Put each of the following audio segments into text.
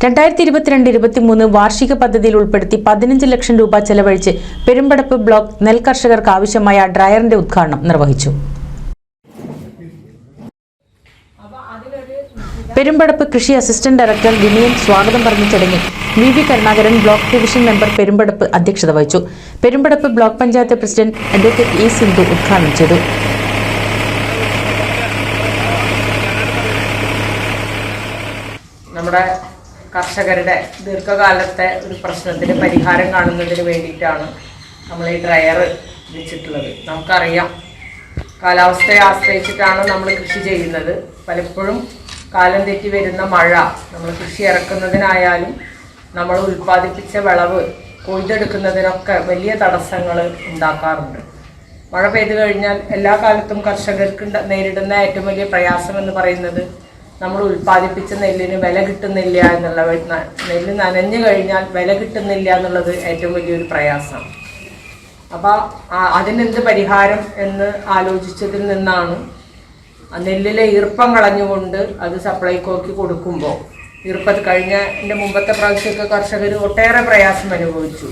2022-23 വാർഷിക പദ്ധതിയിൽ ഉൾപ്പെടുത്തി 15 ലക്ഷം രൂപ ചെലവഴിച്ച് പെരുമ്പടപ്പ് ബ്ലോക്ക് നെൽകർഷകർക്ക് ആവശ്യമായ ഡ്രയറിന്റെ ഉദ്ഘാടനം നിർവഹിച്ചു. പെരുമ്പടപ്പ് കൃഷി അസിസ്റ്റന്റ് ഡയറക്ടർ വിനയൻ സ്വാഗതം പറഞ്ഞ ചടങ്ങിൽ V Karunakaran block division member Perumpadappu അധ്യക്ഷത വഹിച്ചു. Perumpadappu block panchayat president advocate E Sindhu ഉദ്ഘാടനം ചെയ്തു. നമ്മുടെ കർഷകരുടെ ദീർഘകാലത്തെ ഒരു പ്രശ്നത്തിന് പരിഹാരം കാണുന്നതിന് വേണ്ടിയിട്ടാണ് നമ്മൾ ഈ ഡ്രയർ വെച്ചിട്ടുള്ളത്. നമുക്കറിയാം, കാലാവസ്ഥയെ ആശ്രയിച്ചിട്ടാണ് നമ്മൾ കൃഷി ചെയ്യുന്നത്. പലപ്പോഴും കാലം തെറ്റി വരുന്ന മഴ നമ്മൾ കൃഷി ഇറക്കുന്നതിനായാലും നമ്മൾ ഉൽപ്പാദിപ്പിച്ച വിളവ് കൊയ്തെടുക്കുന്നതിനൊക്കെ വലിയ തടസ്സങ്ങൾ ഉണ്ടാക്കാറുണ്ട്. മഴ പെയ്തു കഴിഞ്ഞാൽ എല്ലാ കാലത്തും കർഷകർക്ക് നേരിടുന്ന ഏറ്റവും വലിയ പ്രയാസം എന്ന് പറയുന്നത് നമ്മൾ ഉൽപ്പാദിപ്പിച്ച നെല്ലിന് വില കിട്ടുന്നില്ല എന്നുള്ള, നെല്ല് നനഞ്ഞു കഴിഞ്ഞാൽ വില കിട്ടുന്നില്ല എന്നുള്ളത് ഏറ്റവും വലിയൊരു പ്രയാസമാണ്. അപ്പോൾ അതിനെന്ത് പരിഹാരം എന്ന് ആലോചിച്ചതിൽ നിന്നാണ് നെല്ലിലെ ഈർപ്പം കളഞ്ഞുകൊണ്ട് അത് സപ്ലൈകോയ്ക്ക് കൊടുക്കുമ്പോൾ ഈർപ്പത് കഴിഞ്ഞതിൻ്റെ മുമ്പത്തെ പ്രാവശ്യമൊക്കെ കർഷകർ ഒട്ടേറെ പ്രയാസം അനുഭവിച്ചു.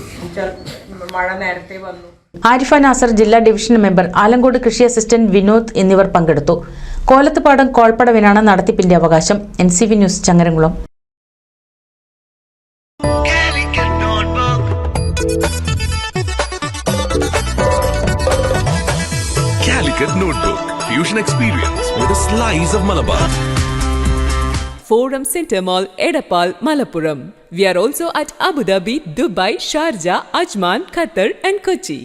മഴ നേരത്തെ വന്നു. ആരിഫ നാസർ ജില്ലാ ഡിവിഷൻ മെമ്പർ, ആലങ്കോട് കൃഷി അസിസ്റ്റന്റ് വിനോദ് എന്നിവർ പങ്കെടുത്തു. കോലത്തുപാടം കോൾപ്പടവിനാണ് നടത്തിപ്പിന്റെ അവകാശം. NCV news, Changaramkulam. Calicut Notebook, fusion experience with a slice of Malabar. Forum Center Mall, Edappal, Malappuram. We are also at Abu Dhabi, Dubai, Sharjah, Ajman, Qatar and Kochi.